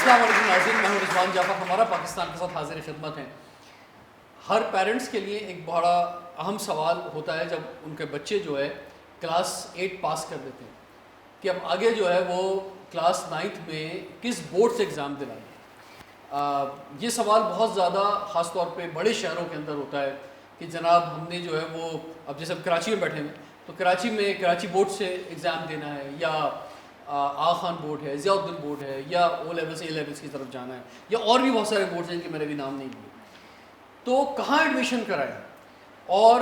السلام علیکم ناظرین، میں ہوں رضوان جعفر. ہمارا پاکستان کے ساتھ حاضر خدمت ہیں. ہر پیرنٹس کے لیے ایک بڑا اہم سوال ہوتا ہے جب ان کے بچے جو ہے کلاس 8 پاس کر دیتے ہیں کہ اب آگے جو ہے وہ کلاس 9 میں کس بورڈ سے ایگزام دلائیں. یہ سوال بہت زیادہ خاص طور پہ بڑے شہروں کے اندر ہوتا ہے کہ جناب ہم نے جو ہے وہ اب جیسے ہم کراچی میں بیٹھے ہیں تو کراچی میں کراچی بورڈ سے ایگزام دینا ہے، یا آغا خان بورڈ ہے، ضیاء الدین بورڈ ہے، یا او لیولس اے لیولس کی طرف جانا ہے، یا اور بھی بہت سارے بورڈز ہیں کہ میں نے بھی نام نہیں لیے. تو کہاں ایڈمیشن کرائیں؟ اور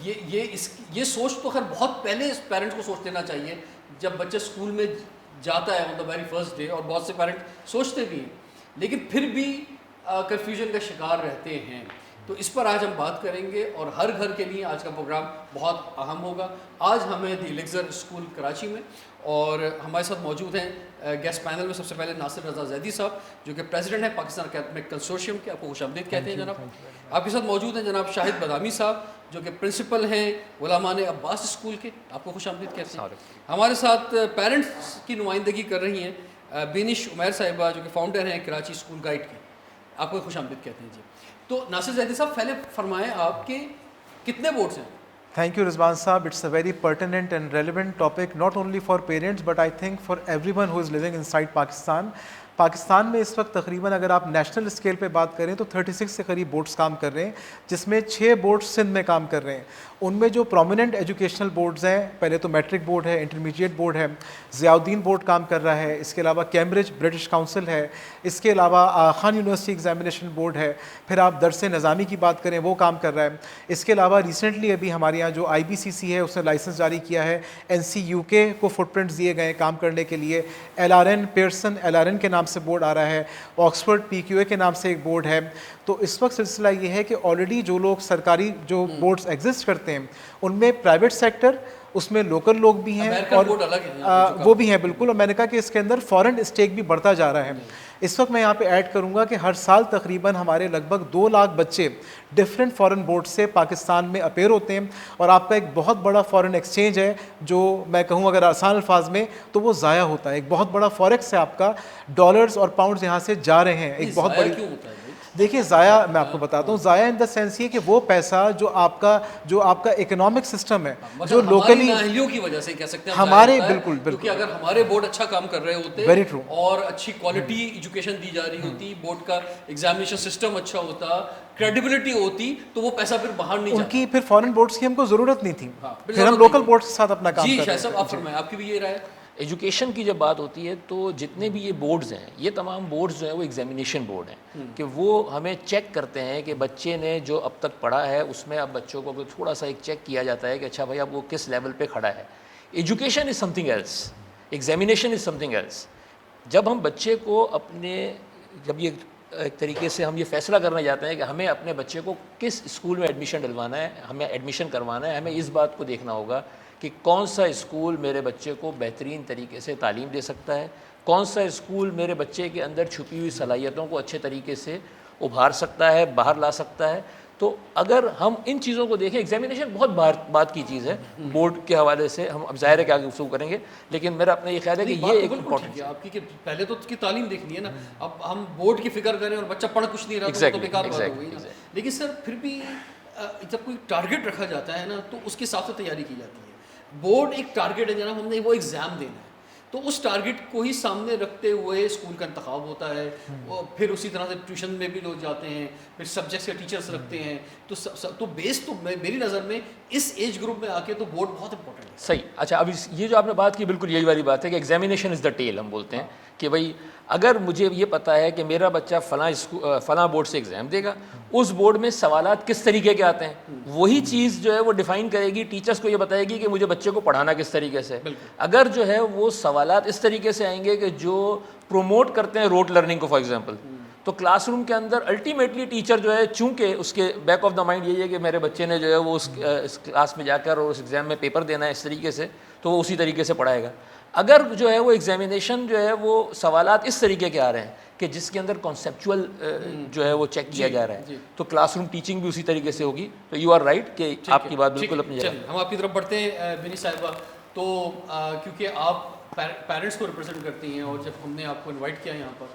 یہ سوچ تو خیر بہت پہلے پیرنٹس کو سوچ لینا چاہیے جب بچہ اسکول میں جاتا ہے آن دا ویری فرسٹ ڈے، اور بہت سے پیرنٹ سوچتے بھی ہیں لیکن پھر بھی کنفیوژن کا شکار رہتے ہیں. تو اس پر آج ہم بات کریں گے اور ہر گھر کے لیے آج کا پروگرام بہت اہم ہوگا. آج ہمیں دی لیگزر اسکول کراچی میں، اور ہمارے ساتھ موجود ہیں گیسٹ پینل میں سب سے پہلے ناصر رضا زیدی صاحب جو کہ پریزیڈنٹ ہیں پاکستان اکیڈمک کنسورشیم کے. آپ کو خوش آمدید کہتے ہیں جناب. آپ کے ساتھ موجود ہیں جناب شاہد بادامی صاحب جو کہ پرنسپل ہیں غلامان عباس اسکول کے. آپ کو خوش آمدید کہتے ہیں. ہمارے ساتھ پیرنٹس کی نمائندگی کر رہی ہیں بینش عمیر صاحبہ جو کہ فاؤنڈر ہیں کراچی اسکول گائیڈ کے. آپ کو خوش آمدید کہتے ہیں جی. تو ناصر زیدی صاحب پہلے فرمائیں آپ کے کتنے بورڈز ہیں؟ Thank you, Rizwan Saab. It's a very pertinent and relevant topic, not only for parents, but I think for everyone who is living inside Pakistan. Pakistan میں اس وقت تقریباً اگر آپ نیشنل اسکیل پہ بات کریں تو 36 کے قریب بورڈز کام کر رہے ہیں، جس میں 6 بورڈز سندھ میں کام کر رہے ہیں. ان میں جو پرومیننٹ ایجوکیشنل بورڈز ہیں، پہلے تو میٹرک بورڈ ہے، انٹرمیڈیٹ بورڈ ہے، ضیاء الدین بورڈ کام کر رہا ہے، اس کے علاوہ کیمبرج برٹش کاؤنسل ہے، اس کے علاوہ آغا خان یونیورسٹی ایگزامینیشن بورڈ ہے، پھر آپ درس نظامی کی بات کریں وہ کام کر رہا ہے. اس کے علاوہ ریسنٹلی ابھی ہمارے یہاں جو IBCC ہے اس نے لائسنس جاری کیا ہے، NC-UK کو فٹ پرنٹس دیے گئے ہیں کام کرنے کے لیے. LRN پیئرسن LRN کے نام سے بورڈ آ رہا ہے، آکسفورڈ PQA کے نام سے ایک بورڈ ہے. تو اس وقت سلسلہ یہ ہے کہ آلریڈی جو لوگ سرکاری جو بورڈز ایگزسٹ کرتے ہیں ان میں پرائیویٹ سیکٹر، اس میں لوکل لوگ بھی ہیں اور وہ بھی ہیں بالکل. اور میں نے کہا کہ اس کے اندر فارن اسٹیک بھی بڑھتا جا رہا ہے. اس وقت میں یہاں پہ ایڈ کروں گا کہ ہر سال تقریباً ہمارے لگ بھگ 2 لاکھ بچے ڈفرینٹ فارن بورڈ سے پاکستان میں اپیئر ہوتے ہیں، اور آپ کا ایک بہت بڑا فارن ایکسچینج ہے جو میں کہوں اگر آسان الفاظ میں تو وہ ضائع ہوتا ہے. ایک بہت بڑا فوریکس ہے آپ کا، ڈالرز اور پاؤنڈز یہاں سے جا رہے ہیں. ایک بہت بڑی دیکھیے ضائع میں آپ کو بتاتا ہوں، ضائع ان دا سینس یہ کہ وہ پیسہ جو آپ کا اکنامک سسٹم ہے جو لوکلی نااہلیوں کی وجہ سے کہہ سکتے ہیں ہمارے بالکل کیونکہ اگر ہمارے بورڈ اچھا کام کر رہے ہوتے ویری ٹرو اور اچھی کوالٹی ایجوکیشن دی جا رہی ہوتی، بورڈ کا ایگزامینیشن سسٹم اچھا ہوتا، کریڈیبلٹی ہوتی، تو وہ پیسہ پھر باہر نہیں جاتا. ان کی پھر فارن بورڈز کی ہم کو ضرورت نہیں تھی، پھر ہم لوکل بورڈز کے ساتھ اپنا کام کر رہے ہیں. جی شاہ صاحب آپ فرمائیں، آپ کی بھی یہ رائے. ایجوکیشن کی جب بات ہوتی ہے تو جتنے بھی یہ بورڈز ہیں، یہ تمام بورڈز جو ہیں وہ ایگزامینیشن بورڈ ہیں کہ وہ ہمیں چیک کرتے ہیں کہ بچے نے جو اب تک پڑھا ہے اس میں اب بچوں کو تھوڑا سا ایک چیک کیا جاتا ہے کہ اچھا بھائی اب وہ کس لیول پہ کھڑا ہے. Education is something else, examination is something else. جب ہم بچے کو جب یہ ایک طریقے سے ہم یہ فیصلہ کرنے جاتے ہیں کہ ہمیں اپنے بچے کو کس اسکول میں ایڈمیشن ڈلوانا ہے، ہمیں ایڈمیشن کروانا ہے، ہمیں اس بات کو دیکھنا ہوگا کہ کون سا اسکول میرے بچے کو بہترین طریقے سے تعلیم دے سکتا ہے، کون سا اسکول میرے بچے کے اندر چھپی ہوئی صلاحیتوں کو اچھے طریقے سے ابھار سکتا ہے، باہر لا سکتا ہے. تو اگر ہم ان چیزوں کو دیکھیں، ایگزامینیشن بہت بات کی چیز ہے بورڈ کے حوالے سے، ہم اب ظاہر ہے کہ آگے گفتگو کریں گے، لیکن میرا اپنا یہ خیال ہے کہ یہ ایک امپورٹنٹ ہے آپ کی کہ پہلے تو اس کی تعلیم دیکھنی ہے نا. اب ہم بورڈ کی فکر کریں اور بچہ پڑھ کچھ نہیں رہا تو بیکار بات ہو گئی نا. لیکن سر پھر بھی جب کوئی ٹارگیٹ رکھا جاتا ہے نا تو اس کے حساب سے تیاری کی جاتی ہے. بورڈ ایک ٹارگیٹ ہے جناب، ہم نے وہ ایگزام دینا ہے تو اس ٹارگیٹ کو ہی سامنے رکھتے ہوئے اسکول کا انتخاب ہوتا ہے. پھر اسی طرح سے ٹیوشن میں بھی لوگ جاتے ہیں، پھر سبجیکٹس کے ٹیچرس رکھتے ہیں. تو بیس تو میری نظر میں اس ایج گروپ میں آ کے تو بورڈ بہت امپورٹنٹ ہے. صحیح. اچھا اب یہ جو آپ نے بات کی بالکل یہی والی بات ہے کہ ایگزامینیشن از دا ٹیل. ہم بولتے ہیں کہ بھائی اگر مجھے یہ پتہ ہے کہ میرا بچہ فلاں بورڈ سے ایگزام دے گا، اس بورڈ میں سوالات کس طریقے کے آتے ہیں، وہی چیز جو ہے وہ ڈیفائن کرے گی، ٹیچرس کو یہ بتائے گی کہ مجھے بچے کو پڑھانا کس طریقے سے. اگر جو ہے وہ سوالات اس طریقے سے آئیں گے کہ جو پروموٹ کرتے ہیں روٹ لرننگ کو فار ایگزامپل، تو کلاس روم کے اندر الٹیمیٹلی ٹیچر جو ہے چونکہ اس کے بیک آف دا مائنڈ یہی ہے کہ میرے بچے نے جو ہے وہ اس کلاس میں جا کر اور اس ایگزام میں پیپر دینا ہے اس طریقے سے، تو وہ اسی طریقے سے پڑھائے گا. اگر جو ہے وہ ایگزامینیشن جو ہے وہ سوالات اس طریقے کے آ رہے ہیں کہ جس کے اندر کانسیپچول جو ہے وہ چیک کیا جا رہا ہے، تو کلاس روم ٹیچنگ بھی اسی طریقے سے ہوگی. تو یو آر رائٹ کہ آپ کی بات بالکل اپنی جگہ. ہم آپ کی طرف بڑھتے ہیں بینی صاحبہ. تو کیونکہ آپ پیرنٹس کو ریپرزینٹ کرتی ہیں اور جب ہم نے آپ کو انوائٹ کیا یہاں پر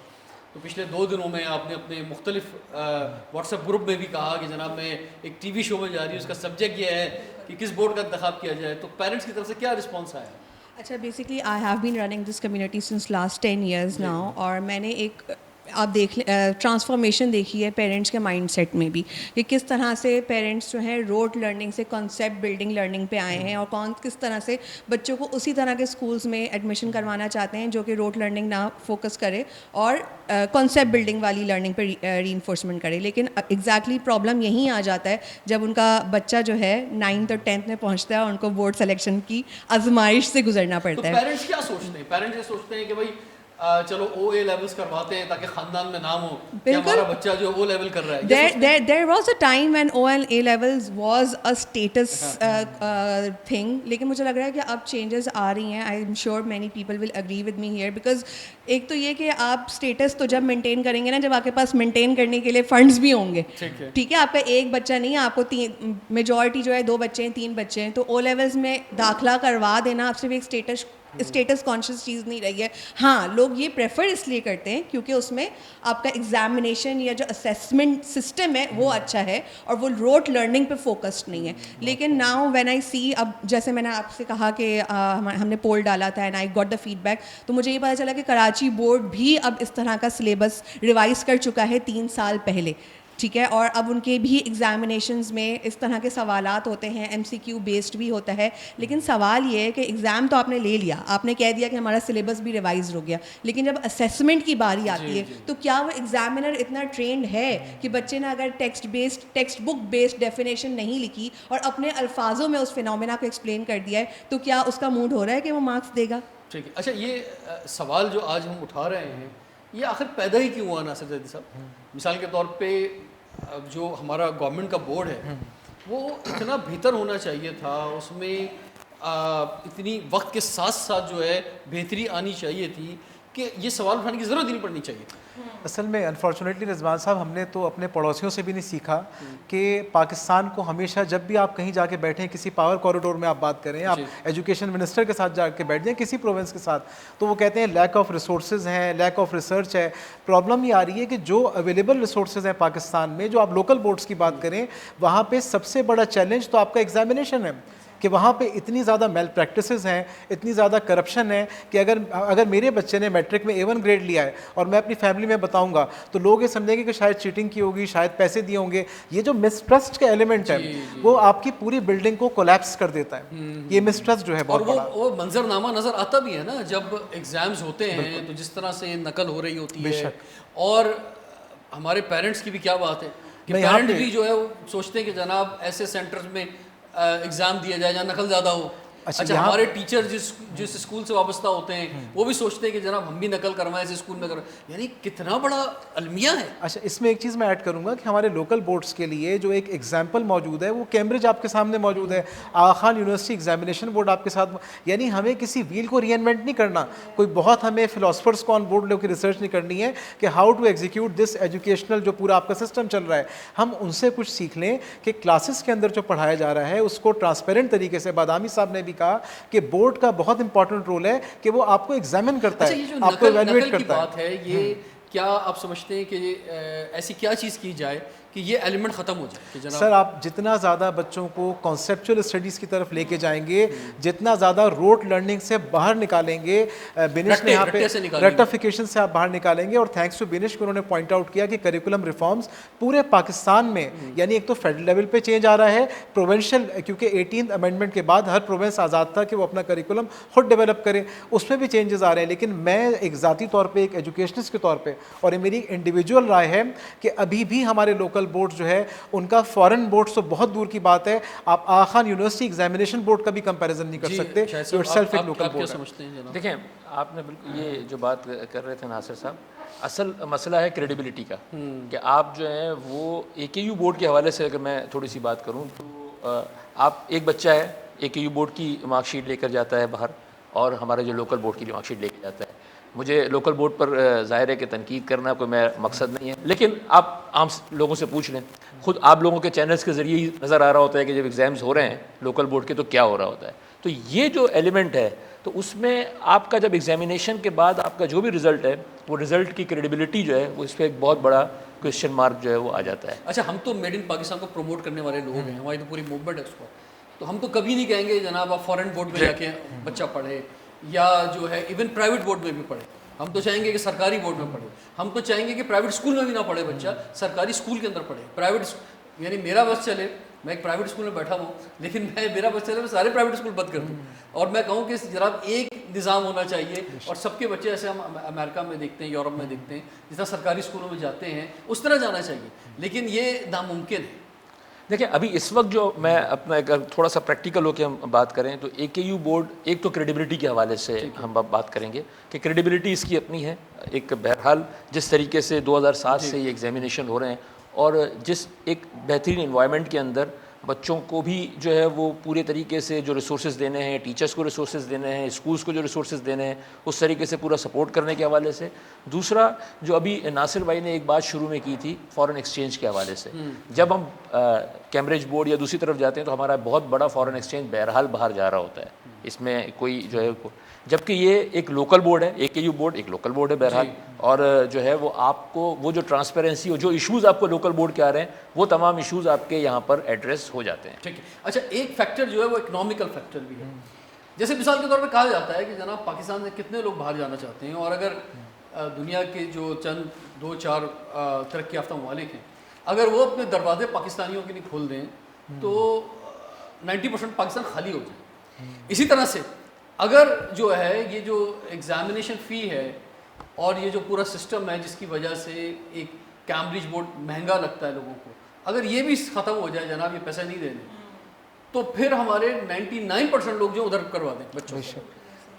تو پچھلے 2 دنوں میں آپ نے اپنے مختلف واٹس ایپ گروپ میں بھی کہا کہ جناب میں ایک ٹی وی شو میں جا رہی ہوں, اس کا سبجیکٹ یہ ہے کہ کس بورڈ کا انتخاب کیا جائے, تو پیرنٹس کی طرف سے کیا رسپانس آیا؟ اچھا, basically I have been running this community since last 10 years now, اور میں نے ایک آپ دیکھ ٹرانسفارمیشن دیکھی ہے پیرنٹس کے مائنڈ سیٹ میں بھی, کہ کس طرح سے پیرنٹس جو ہیں روٹ لرننگ سے کانسیپٹ بلڈنگ لرننگ پہ آئے ہیں, اور کس طرح سے بچوں کو اسی طرح کے اسکولس میں ایڈمیشن کروانا چاہتے ہیں جو کہ روٹ لرننگ نہ فوکس کرے اور کانسیپٹ بلڈنگ والی لرننگ پہ ری انفورسمنٹ کرے. لیکن ایگزیکٹلی پرابلم یہیں آ جاتا ہے جب ان کا بچہ جو ہے 9th اور 10th میں پہنچتا ہے اور ان کو بورڈ سلیکشن کی آزمائش سے گزرنا پڑتا ہے. تو پیرنٹس کیا سوچتے ہیں؟ پیرنٹس یہ سوچتے ہیں کہ بھائی چلو او اے لیولز کرواتے ہیں تاکہ خاندان میں نام ہو کہ ہمارا بچہ جو او لیول کر رہا ہے. There was a time when O and A levels was a status thing, لیکن مجھے لگ رہا ہے کہ اب چینجز آ رہی ہیں. I am sure many people will agree with me here, because ایک تو یہ کہ آپ اسٹیٹس تو جب مینٹین کریں گے نا جب آپ کے پاس مینٹین کرنے کے لیے فنڈس بھی ہوں گے, ٹھیک ہے, آپ کا ایک بچہ نہیں ہے, آپ کو میجورٹی جو ہے 2 بچے ہیں 3 بچے ہیں, تو او لیولز میں داخلہ کروا دینا آپ صرف ایک اسٹیٹس کانشیس چیز نہیں رہی ہے. ہاں, لوگ یہ پریفر اس لیے کرتے ہیں کیونکہ اس میں آپ کا ایگزامینیشن یا جو اسیسمنٹ سسٹم ہے وہ اچھا ہے اور وہ روٹ لرننگ پہ فوکسڈ نہیں ہے. لیکن ناؤ وین آئی سی, اب جیسے میں نے آپ سے کہا کہ ہم نے پول ڈالا تھا and I got the feedback, تو مجھے یہ پتہ چلا کہ کراچی بورڈ بھی اب اس طرح کا سلیبس ریوائز کر چکا ہے 3 سال پہلے, ٹھیک ہے, اور اب ان کے بھی ایگزامینیشنز میں اس طرح کے سوالات ہوتے ہیں, MCQ بیسڈ بھی ہوتا ہے. لیکن سوال یہ ہے کہ ایگزام تو آپ نے لے لیا, آپ نے کہہ دیا کہ ہمارا سلیبس بھی ریوائز ہو گیا, لیکن جب اسیسمنٹ کی باری آتی ہے تو کیا وہ ایگزامینر اتنا ٹرینڈ ہے کہ بچے نے اگر ٹیکسٹ بک بیسڈ ڈیفینیشن نہیں لکھی اور اپنے الفاظوں میں اس فینومینا کو ایکسپلین کر دیا ہے, تو کیا اس کا موڈ ہو رہا ہے کہ وہ مارکس دے گا؟ ٹھیک ہے. اچھا, یہ سوال جو آج ہم اٹھا رہے ہیں یہ آخر پیدا ہی کیوں ہوا ناصر زیدی صاحب؟ مثال کے طور پہ جو ہمارا گورنمنٹ کا بورڈ ہے وہ اتنا بہتر ہونا چاہیے تھا, اس میں اتنی وقت کے ساتھ ساتھ جو ہے بہتری آنی چاہیے تھی کہ یہ سوال اٹھانے کی ضرورت ہی نہیں پڑنی چاہیے. اصل میں انفارچونیٹلی رضوان صاحب ہم نے تو اپنے پڑوسیوں سے بھی نہیں سیکھا کہ پاکستان کو ہمیشہ جب بھی آپ کہیں جا کے بیٹھیں, کسی پاور کوریڈور میں آپ بات کریں, آپ ایجوکیشن منسٹر کے ساتھ جا کے بیٹھ جائیں کسی پروونس کے ساتھ, تو وہ کہتے ہیں لیک آف ریسورسز ہیں, لیک آف ریسرچ ہے. پرابلم یہ آ رہی ہے کہ جو اویلیبل ریسورسز ہیں پاکستان میں, جو آپ لوکل بورڈس کی بات کریں, وہاں پہ سب سے بڑا چیلنج تو آپ کا ایگزامینیشن ہے کہ وہاں پہ اتنی زیادہ میل پریکٹسز ہیں, اتنی زیادہ کرپشن ہے کہ اگر میرے بچے نے میٹرک میں A1 گریڈ لیا ہے اور میں اپنی فیملی میں بتاؤں گا تو لوگ یہ سمجھیں گے کہ شاید چیٹنگ کی ہوگی, شاید پیسے دیے ہوں گے. یہ جو مسٹرسٹ کا ایلیمنٹ ہے وہ آپ کی پوری بلڈنگ کو کولیپس کر دیتا ہے. یہ مسٹرسٹ جو ہے بہت بڑا, اور وہ منظرنامہ نظر آتا بھی ہے نا جب ایگزامز ہوتے ہیں تو جس طرح سے نقل ہو رہی ہوتی ہے, اور ہمارے پیرنٹس کی بھی کیا بات ہے کہ پیرنٹ بھی جو ہے وہ سوچتے ہیں کہ جناب ایسے سینٹرز میں ایگزام دیا جائے جہاں نقل زیادہ ہو. اچھا, ہمارے ٹیچر جس اسکول سے وابستہ ہوتے ہیں وہ بھی سوچتے ہیں کہ جناب ہم بھی نقل کروائیں اس اسکول میں کروائیں, یعنی کتنا بڑا المیہ ہے. اچھا, اس میں ایک چیز میں ایڈ کروں گا کہ ہمارے لوکل بورڈس کے لیے جو ایک ایگزامپل موجود ہے وہ کیمبرج آپ کے سامنے موجود ہے, آغا خان یونیورسٹی ایگزامینیشن بورڈ آپ کے ساتھ, یعنی ہمیں کسی ویل کو ری انوینٹ نہیں کرنا, کوئی بہت ہمیں فلاسفرس کو آن بورڈ لے کے ریسرچ نہیں کرنی ہے کہ how to execute this educational جو پورا آپ کا سسٹم چل رہا ہے. ہم ان سے کچھ سیکھ لیں کہ کلاسز کے اندر جو پڑھایا جا رہا ہے اس کو ٹرانسپیرنٹ طریقے سے, بادامی صاحب نے بھی کہا کہ بورڈ کا بہت امپورٹنٹ رول ہے کہ وہ آپ کو ایگزامن کرتا ہے, آپ کو ایویلویٹ کرتا ہے. بات ہے یہ, کیا آپ سمجھتے ہیں کہ ایسی کیا چیز کی جائے کہ یہ ایلیمنٹ ختم ہو جائے؟ سر, آپ جتنا زیادہ بچوں کو کانسیپچول اسٹڈیز کی طرف لے کے جائیں گے, جتنا زیادہ روٹ لرننگ سے باہر نکالیں گے, بینش نے یہاں پہ ریکٹیفیکیشن سے آپ باہر نکالیں گے, اور تھینکس ٹو بینش کو انہوں نے پوائنٹ آؤٹ کیا کہ کریکولم ریفارمز پورے پاکستان میں, یعنی ایک تو فیڈرل لیول پہ چینج آ رہا ہے, پروونشل, کیونکہ 18th امینڈمنٹ کے بعد ہر پروونس آزاد تھا کہ وہ اپنا کریکولم خود ڈیولپ کرے, اس میں بھی چینجز آ رہے ہیں. لیکن میں ایک ذاتی طور پہ, ایک ایجوکیشنسٹ کے طور پہ, اور یہ میری انڈیویجول رائے ہے کہ ابھی بھی ہمارے لوکل بورڈ جو ہے ان کا فارن بورڈ تو بہت دور کی بات ہے, آپ آغا خان یونیورسٹی ایگزامینیشن بورڈ کا بھی کمپیریزن نہیں کر سکتے, اٹ سیلف ایک لوکل بورڈ ہے. دیکھیں, آپ نے بالکل یہ جو بات کر رہے تھے ناصر صاحب, اصل مسئلہ ہے کریڈیبلٹی کا, کہ آپ جو ہیں وہ AKU بورڈ کے حوالے سے اگر میں تھوڑی سی بات کروں تو آپ, ایک بچہ ہے AKU بورڈ کی مارک شیٹ لے کر جاتا ہے باہر, اور ہمارے جو لوکل بورڈ کی مارک شیٹ لے کے جاتا ہے. مجھے لوکل بورڈ پر ظاہر ہے کہ تنقید کرنا کوئی میرا مقصد نہیں ہے, لیکن آپ عام لوگوں سے پوچھ لیں, خود آپ لوگوں کے چینلز کے ذریعے ہی نظر آ رہا ہوتا ہے کہ جب ایگزامز ہو رہے ہیں لوکل بورڈ کے تو کیا ہو رہا ہوتا ہے. تو یہ جو ایلیمنٹ ہے تو اس میں آپ کا جب ایگزامینیشن کے بعد آپ کا جو بھی رزلٹ ہے وہ رزلٹ کی کریڈیبلٹی جو ہے وہ اس پہ ایک بہت بڑا کویشچن مارک جو ہے وہ آ جاتا ہے. اچھا ہم تو میڈ ان پاکستان کو پروموٹ کرنے والے لوگ ہیں, ہماری تو پوری موومنٹ ہے اس کو, تو ہم تو کبھی نہیں کہیں گے جناب آپ فارن بورڈ میں جا کے بچہ پڑھے یا جو ہے ایون پرائیویٹ بورڈ میں بھی پڑھے. ہم تو چاہیں گے کہ سرکاری بورڈ میں پڑھے, ہم تو چاہیں گے کہ پرائیویٹ اسکول میں بھی نہ پڑھے بچہ, سرکاری اسکول کے اندر پڑھے. پرائیویٹ یعنی میرا بس چلے, میں ایک پرائیویٹ اسکول میں بیٹھا ہوں لیکن میرا بس چلے میں سارے پرائیویٹ اسکول بند کر دوں اور میں کہوں کہ جناب ایک نظام ہونا چاہیے اور سب کے بچے ایسے ہم امریکہ میں دیکھتے ہیں, یورپ میں دیکھتے ہیں, جس طرح سرکاری اسکولوں میں جاتے ہیں اس طرح جانا چاہیے, لیکن یہ ناممکن ہے. دیکھیں ابھی اس وقت جو میں اپنا اگر تھوڑا سا پریکٹیکل ہو کے ہم بات کریں تو اے کے یو بورڈ ایک تو کریڈیبلٹی کے حوالے سے ہم بات کریں گے کہ کریڈیبلٹی اس کی اپنی ہے. ایک بہرحال جس طریقے سے 2007 سے یہ ایگزامینیشن ہو رہے ہیں اور جس ایک بہترین انوائرمنٹ کے اندر بچوں کو بھی جو ہے وہ پورے طریقے سے جو ریسورسز دینے ہیں, ٹیچرس کو ریسورسز دینے ہیں, اسکولس کو جو ریسورسز دینے ہیں اس طریقے سے پورا سپورٹ کرنے کے حوالے سے. دوسرا جو ابھی ناصر بھائی نے ایک بات شروع میں کی تھی فارن ایکسچینج کے حوالے سے, جب ہم کیمبرج بورڈ یا دوسری طرف جاتے ہیں تو ہمارا بہت بڑا فارن ایکسچینج بہرحال باہر جا رہا ہوتا ہے, اس میں کوئی جو ہے, جبکہ یہ ایک لوکل بورڈ ہے, اے کے یو بورڈ ایک لوکل بورڈ ہے بہرحال, اور جو ہے وہ آپ کو وہ جو ٹرانسپیرنسی اور جو ایشوز آپ کو لوکل بورڈ کے آ رہے ہیں وہ تمام ایشوز آپ کے یہاں پر ایڈریس ہو جاتے ہیں. ٹھیک ہے. اچھا ایک فیکٹر جو ہے وہ اکنامیکل فیکٹر بھی ہے. جیسے مثال کے طور پہ کہا جاتا ہے کہ جناب پاکستان سے کتنے لوگ باہر جانا چاہتے ہیں, اور اگر دنیا کے جو چند 2-4 ترقی یافتہ ممالک ہیں اگر وہ اپنے دروازے پاکستانیوں کے لیے کھول دیں تو 90% پاکستان خالی ہو جائے. اسی طرح سے اگر جو ہے یہ جو ایگزامینیشن فی ہے اور یہ جو پورا سسٹم ہے جس کی وجہ سے ایک کیمبرج بورڈ مہنگا لگتا ہے لوگوں کو, اگر یہ بھی ختم ہو جائے جناب, یہ پیسے نہیں دینے, تو پھر ہمارے 99% لوگ جو ادھر کروا دیں بچوں کو.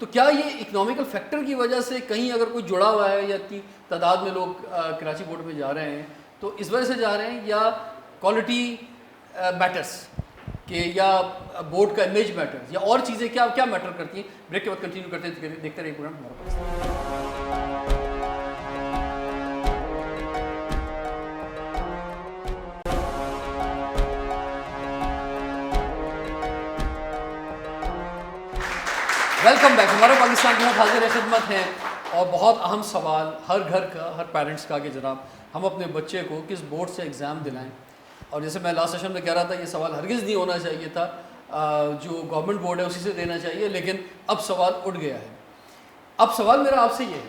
تو کیا یہ اکنامیکل فیکٹر کی وجہ سے کہیں اگر کوئی جڑا ہوا ہے یا اتنی تعداد میں لوگ کراچی بورڈ میں جا رہے ہیں تو اس وجہ سے جا رہے ہیں, یا کوالٹی میٹرس کہ یا بورڈ کا امیج میٹر یا اور چیزیں کیا میٹر کرتی ہیں؟ بریک کے بعد کنٹینیو کرتے ہیں, دیکھتے رہے پروگرام ہمارے پاس. Welcome back. ہمارے پاکستان کے ساتھ حاضر خدمت ہیں اور بہت اہم سوال ہر گھر کا, ہر پیرنٹس کا کہ جناب ہم اپنے بچے کو کس بورڈ سے ایگزام دلائیں. اور جیسے میں لاسٹ سیشن میں کہہ رہا تھا یہ سوال ہرگز نہیں ہونا چاہیے تھا, جو گورنمنٹ بورڈ ہے اسی سے دینا چاہیے, لیکن اب سوال اٹھ گیا ہے. اب سوال میرا آپ سے یہ ہے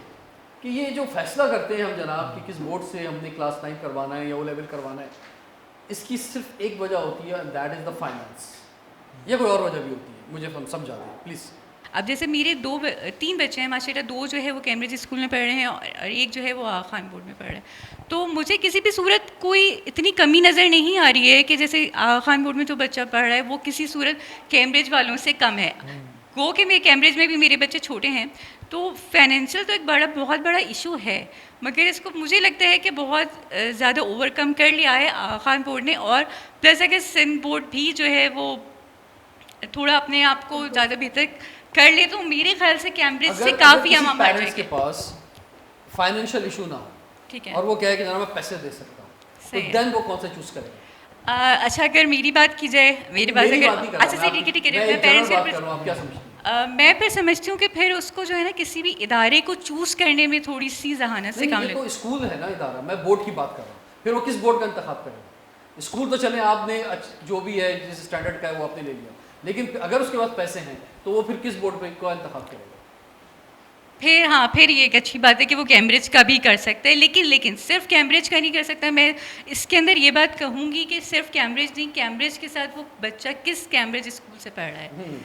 کہ یہ جو فیصلہ کرتے ہیں ہم جناب کہ کس بورڈ سے ہم نے کلاس 9 کروانا ہے یا او لیول کروانا ہے, اس کی صرف ایک وجہ ہوتی ہے, دیٹ از دا فائنانس, یا کوئی اور وجہ بھی ہوتی ہے؟ مجھے سمجھا دیں پلیز. اب جیسے میرے 3 بچے ہیں ماشاء اللہ, 2 جو ہے وہ کیمبرج اسکول میں پڑھ رہے ہیں اور ایک جو ہے وہ آغا خان بورڈ میں پڑھ رہا ہے. تو مجھے کسی بھی صورت کوئی اتنی کمی نظر نہیں آ رہی ہے کہ جیسے آغا خان بورڈ میں جو بچہ پڑھ رہا ہے وہ کسی صورت کیمبرج والوں سے کم ہے. گو کہ میں کیمبرج میں بھی میرے بچے چھوٹے ہیں تو فائنینشیل تو ایک بہت بڑا ایشو ہے, مگر اس کو مجھے لگتا ہے کہ بہت زیادہ اوور کم کر لیا ہے آغا خان بورڈ نے. اور پلس اگر سندھ بورڈ بھی جو ہے وہ تھوڑا اپنے آپ کو زیادہ بہتر کر لے تو میرے خیال سے کیمبرج سے کافی ہم بڑھ جائیں گے. کے پاس فائنینشیل ایشو نہ ہو, ٹھیک ہے, اور وہ کہے کہ جناب میں پیسے دے سکتا ہوں, تو دین وہ کون سا چوز کرے گا؟ اچھا اگر میری بات کی جائے, میری بات اگر اچھا ٹھیک ہے میں پیرنٹس میں پھر سمجھتی ہوں کہ پھر اس کو جو ہے نا کسی بھی ادارے کو چوز کرنے میں تھوڑی سی ذہانت سے کام لے. تو اسکول ہے نا ادارہ, میں بورڈ کی بات کر رہا ہوں, پھر وہ کس بورڈ کا انتخاب کرے گا؟ اسکول تو چلیں آپ نے جو بھی ہے جس اسٹینڈرڈ کا ہے وہ آپ نے لے لیا, لیکن اگر اس کے پاس پیسے ہیں تو وہ پھر کس بورڈ پہ کا انتخاب کرے گا؟ پھر یہ ایک اچھی بات ہے کہ وہ کیمبرج کا بھی کر سکتا ہے, لیکن صرف کیمبرج کا نہیں کر سکتا. میں اس کے اندر یہ بات کہوں گی کہ صرف کیمبرج نہیں, کیمبرج کے ساتھ وہ بچہ کس کیمبرج اسکول سے پڑھ رہا ہے.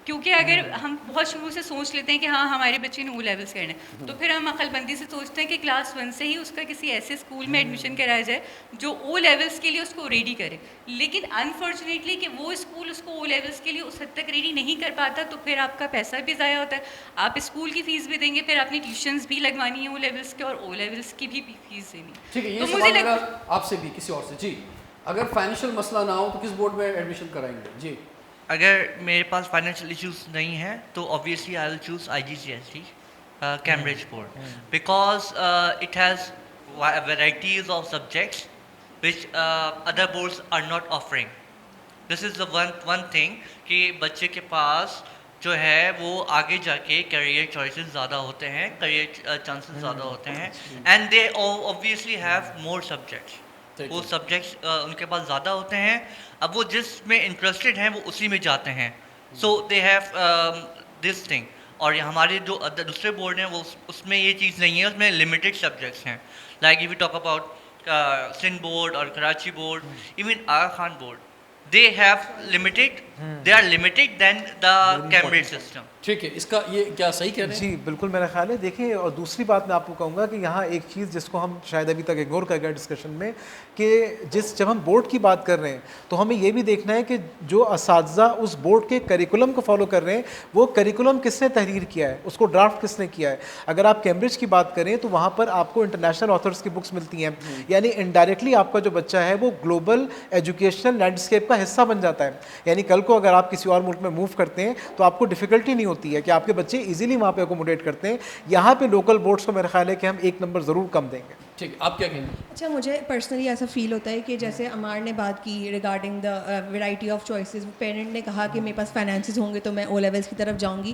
کیونکہ اگر ہم بہت شروع سے سوچ لیتے ہیں کہ ہاں ہمارے بچے نے او لیولس کرنا ہے, تو پھر ہم عقل بندی سے سوچتے ہیں کہ کلاس 1 سے ہی اس کا کسی ایسے اسکول میں ایڈمیشن کرایا جائے جو او لیولس کے لیے اس کو ریڈی کرے. لیکن انفارچونیٹلی کہ وہ اسکول اس کو او لیولس کے لیے اس حد تک ریڈی نہیں کر پاتا, تو پھر آپ کا پیسہ بھی ضائع ہوتا ہے. آپ اسکول کی فیس بھی دیں گے, پھر آپ نے ٹیوشنز بھی لگوانی ہے او لیولس کے, اور او لیولس کی بھی فیس دینی. ٹھیک ہے, یہ سوال میرا آپ سے بھی کسی اور سے. جی, اگر فائنینشیل مسئلہ نہ ہو تو کس بورڈ میں ایڈمیشن کرائیں گے؟ جی, اگر میرے پاس فائنینشیل ایشوز نہیں ہیں تو obviously I will choose IGCSE, Cambridge board, because it has varieties of subjects which other boards are not offering. This is the one thing کہ بچے کے پاس جو ہے وہ آگے جا کے کیریئر چوائسیز زیادہ ہوتے ہیں, کیریئر چانسز زیادہ ہوتے ہیں, and they obviously have more subjects, وہ سبجیکٹس ان کے پاس زیادہ ہوتے ہیں. اب وہ جس میں انٹرسٹیڈ ہیں وہ اسی میں جاتے ہیں, سو دے ہیو دس تھنگ. اور ہمارے جو دوسرے بورڈ ہیں وہ اس میں یہ چیز نہیں ہے, اس میں لمیٹیڈ سبجیکٹس ہیں. Like if you talk about Sindh board اور Karachi board, even Agha Khan board, they have limited, they are limited than the Cambridge system. ٹھیک ہے, اس کا یہ کیا صحیح کہہ رہے ہیں؟ جی بالکل میرا خیال ہے. دیکھیں, اور دوسری بات میں آپ کو کہوں گا کہ یہاں ایک چیز جس کو ہم شاید ابھی تک اگنور کر گئے ڈسکشن میں, کہ جب ہم بورڈ کی بات کر رہے ہیں تو ہمیں یہ بھی دیکھنا ہے کہ جو اساتذہ اس بورڈ کے کریکولم کو فالو کر رہے ہیں وہ کریکولم کس نے تحریر کیا ہے, اس کو ڈرافٹ کس نے کیا ہے. اگر آپ کیمبرج کی بات کریں تو وہاں پر آپ کو انٹرنیشنل آتھرس کی بکس ملتی ہیں, یعنی انڈائریکٹلی آپ کا جو بچہ ہے وہ گلوبل ایجوکیشنل لینڈسکیپ کا حصہ بن جاتا ہے. یعنی کل کو اگر آپ کسی اور ملک میں موو کرتے ہیں تو آپ کو ڈیفیکلٹی نہیں ہوتی ہے کہ آپ کے بچے ایزیلی وہاں پہ اکوموڈیٹ کرتے ہیں. یہاں پہ لوکل بورڈس کو میرا خیال ہے کہ ہم ایک نمبر ضرور کم دیں گے. ٹھیک ہے, آپ کیا کہیں گے؟ اچھا, مجھے پرسنلی ایسا فیل ہوتا ہے کہ جیسے عمار نے بات کی regarding the variety of choices, parent نے کہا کہ میرے پاس فائنانسز ہوں گے تو میں او لیولس کی طرف جاؤں گی.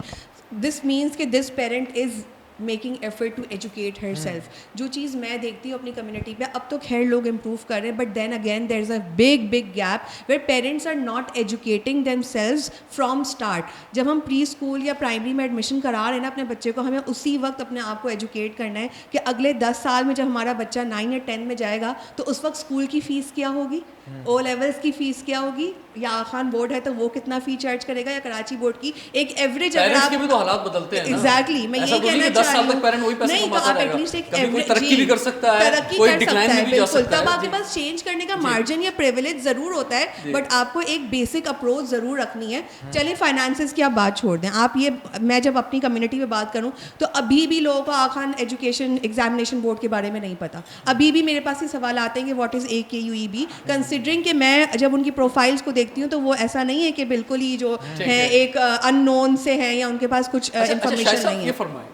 دس مینس کہ this parent is making effort to educate herself. جو چیز میں دیکھتی ہوں اپنی کمیونٹی پہ, اب تو خیر لوگ امپروو کر رہے ہیں, but then again there is a big gap where parents are not educating themselves from start. جب ہم پری اسکول یا پرائمری میں ایڈمیشن کرا رہے ہیں نا اپنے بچے کو, ہمیں اسی وقت اپنے آپ کو ایجوکیٹ کرنا ہے کہ اگلے 10 سال میں جب ہمارا بچہ 9 یا 10 میں جائے گا تو اس وقت اسکول کی فیس کیا ہوگی, او لیولس کی فیس کیا ہوگی, یا آغا خان بورڈ ہے تو وہ کتنا فی چارج کرے گا, یا کراچی بورڈ کی ایک ایوریج. پیرنٹس کے بھی تو حالات بدلتے ہیں نا. ایگزیکٹلی, میں یہ کہنا چاہ رہی ہوں. نہیں تو آپ ایٹ لیسٹ ایک کوئی ترقی بھی کر سکتا ہے, کوئی ڈکلائن میں بھی جا سکتا ہے. تب آپ کے پاس چینج کرنے کا مارجن یا پریویلیج ضرور ہوتا ہے, بٹ آپ کو ایک بیسک اپروچ ضرور رکھنی ہے. چلیں فائنانسز کی آپ بات چھوڑ دیں, آپ یہ, میں جب اپنی کمیونٹی میں بات کروں تو ابھی بھی لوگوں کو آغا خان ایجوکیشن ایگزامینیشن بورڈ کے بارے میں نہیں پتا. ابھی بھی میرے پاس یہ سوال آتے ہیں کہ واٹ از AKUEB, کنسیڈرنگ کہ میں جب ان کی پروفائلس کو دیکھتی ہوں تو وہ ایسا نہیں ہے کہ بالکل ہی جو ہیں ایک ان نون سے ہیں یا ان کے پاس کچھ انفارمیشن نہیں ہے. یہ فرمائیں,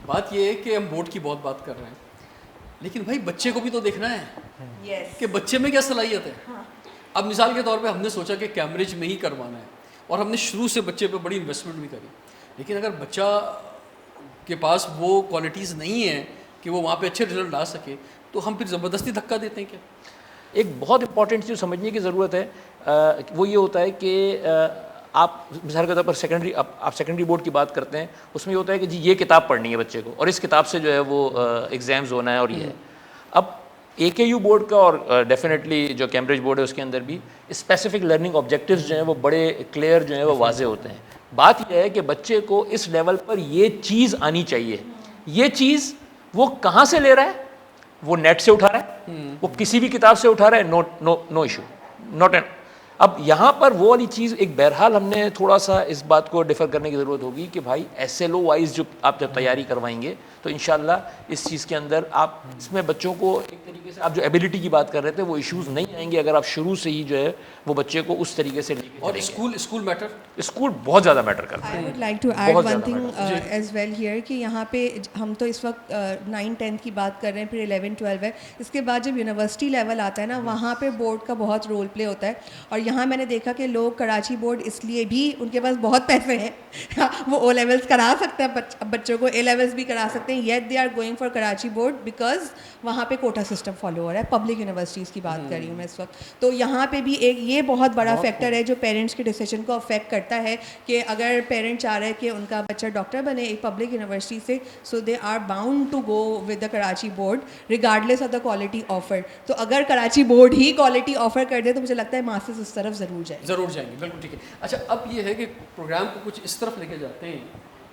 بات یہ ہے کہ ہم بورڈ کی بہت بات کر رہے ہیں, لیکن بھائی بچے کو بھی تو دیکھنا ہے کہ بچے میں کیا صلاحیت ہے. اب مثال کے طور پہ ہم نے سوچا کہ کیمبرج میں ہی کروانا ہے اور ہم نے شروع سے بچے پہ بڑی انویسٹمنٹ بھی کری, لیکن اگر بچہ کے پاس وہ کوالٹیز نہیں ہیں کہ وہ وہاں پہ اچھے رزلٹ لا سکے تو ہم پھر زبردستی دھکا دیتے ہیں. کیا ایک بہت امپورٹنٹ چیز سمجھنے کی ضرورت ہے, وہ یہ ہوتا ہے کہ آپ مثال کے طور پر آپ سیکنڈری بورڈ کی بات کرتے ہیں, اس میں یہ ہوتا ہے کہ جی یہ کتاب پڑھنی ہے بچے کو اور اس کتاب سے جو ہے وہ ایگزامز ہونا ہے اور یہ ہے. اب AKU بورڈ کا اور ڈیفینیٹلی جو کیمبرج بورڈ ہے اس کے اندر بھی اسپیسیفک لرننگ آبجیکٹیوز جو ہیں وہ بڑے کلیئر جو ہیں وہ واضح ہوتے ہیں. بات یہ ہے کہ بچے کو اس لیول پر یہ چیز آنی چاہیے. یہ چیز وہ کہاں سے لے رہا ہے, وہ نیٹ سے اٹھا رہا ہے, وہ کسی بھی کتاب سے اٹھا رہا ہے, نو ایشو, ناٹ این. اب یہاں پر وہ والی چیز ایک بہرحال ہم نے تھوڑا سا اس بات کو ڈیفر کرنے کی ضرورت ہوگی کہ بھائی SLO وائز جو آپ جب تیاری کروائیں گے تو انشاءاللہ اس چیز کے اندر آپ اس میں بچوں کو ایک طریقے سے آپ جو ایبیلٹی کی بات کر رہے تھے وہ ایشوز نہیں آئیں گے اگر آپ شروع سے ہی جو ہے وہ بچے کو اس طریقے سے. اور اسکول میٹر, اسکول بہت زیادہ میٹر کرتا ہے. I would like to add one thing as well here کہ یہاں پہ ہم تو اس وقت 9-10 کی بات کر رہے ہیں, پھر 11-12 ہے. اس کے بعد جب یونیورسٹی لیول آتا ہے نا وہاں پہ بورڈ کا بہت رول پلے ہوتا ہے. اور یہاں میں نے دیکھا کہ لوگ کراچی بورڈ اس لیے بھی ان کے پاس بہت پیسے ہیں وہ او لیولس کرا سکتے ہیں بچوں کو, A لیولس بھی کرا سکتے ہیں, yet they are going for Karachi board because وہاں پہ کوٹا سسٹم فالو ہو رہا ہے. پبلک یونیورسٹیز کی بات کر رہی ہوں میں اس وقت. تو یہاں پہ بھی ایک یہ بہت بڑا فیکٹر ہے جو پیرنٹس کے ڈیسیجن کو افیکٹ کرتا ہے کہ اگر پیرنٹ چاہ رہے ہیں کہ ان کا بچہ ڈاکٹر بنے ایک پبلک یونیورسٹی سے, so they are bound to go with the Karachi board regardless of the quality offer. تو اگر کراچی بورڈ ہی کوالٹی آفر کر دے تو مجھے لگتا ہے ماسٹرز اس طرف ضرور جائیں گے. بالکل ٹھیک ہے. اچھا, اب یہ ہے کہ پروگرام کو کچھ اس طرف لے کے جاتے ہیں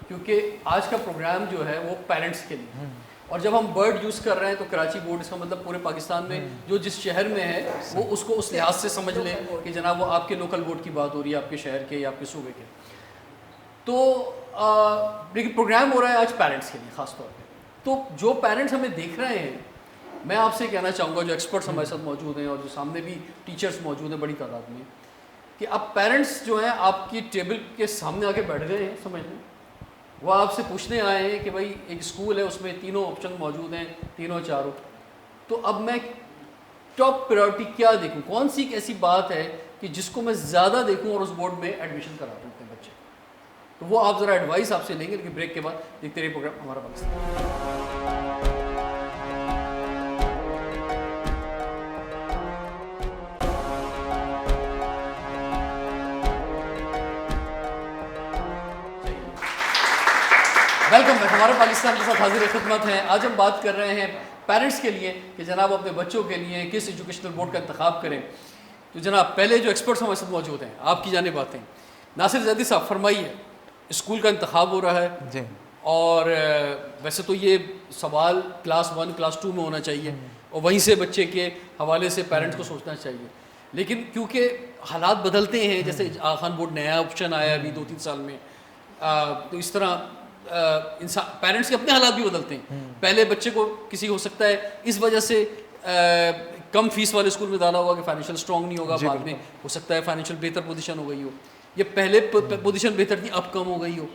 کیونکہ آج کا پروگرام جو ہے وہ پیرنٹس کے لیے, اور جب ہم برڈ یوز کر رہے ہیں تو کراچی بورڈ اس کا مطلب پورے پاکستان میں جو جس شہر میں ہے وہ اس کو اس لحاظ سے سمجھ لیں کہ جناب وہ آپ کے لوکل بورڈ کی بات ہو رہی ہے, آپ کے شہر کے یا آپ کے صوبے کے. تو لیکن پروگرام ہو رہا ہے آج پیرنٹس کے لیے خاص طور پہ. تو جو پیرنٹس ہمیں دیکھ رہے ہیں, میں آپ سے کہنا چاہوں گا جو ایکسپرٹس ہمارے ساتھ موجود ہیں اور جو سامنے بھی ٹیچرس موجود ہیں بڑی تعداد میں, کہ اب پیرنٹس جو ہیں آپ کی ٹیبل کے سامنے آ کے بیٹھ گئے ہیں, سمجھ لیں وہ آپ سے پوچھنے آئے ہیں کہ بھائی ایک اسکول ہے اس میں تینوں آپشن موجود ہیں, تینوں چاروں, تو اب میں ٹاپ پریورٹی کیا دیکھوں, کون سی ایک ایسی بات ہے کہ جس کو میں زیادہ دیکھوں اور اس بورڈ میں ایڈمیشن کرا دوں اپنے بچے. تو وہ آپ ذرا ایڈوائس آپ سے لیں گے، لیکن بریک کے بعد دیکھتے رہیے پروگرام ہمارا پاکستان. Welcome back. ہمارے پاکستان کے ساتھ حاضر خدمت ہیں. آج ہم بات کر رہے ہیں پیرنٹس کے لیے کہ جناب اپنے بچوں کے لیے کس ایجوکیشنل بورڈ کا انتخاب کریں. تو جناب پہلے جو ایکسپرٹس ہمارے ساتھ موجود ہیں آپ کی جانب آتے ہیں. ناصر زیدی صاحب فرمائیے، اسکول کا انتخاب ہو رہا ہے جی، اور ویسے تو یہ سوال کلاس 1 کلاس 2 میں ہونا چاہیے اور وہیں سے بچے کے حوالے سے پیرنٹس کو سوچنا چاہیے، لیکن کیونکہ حالات بدلتے ہیں، جیسے آغا خان بورڈ نیا آپشن آیا ابھی 2-3 سال میں، تو اس طرح انسان پیرنٹس کے اپنے حالات بھی بدلتے ہیں. پہلے بچے کو کسی ہو سکتا ہے اس وجہ سے کم فیس والے اسکول میں ڈالا ہوگا کہ فائنینشیل اسٹرانگ نہیں ہوگا، بعد میں ہو سکتا ہے فائنینشیل بہتر پوزیشن ہو گئی ہو، یا پہلے پوزیشن بہتر تھی اب کم ہو گئی ہو.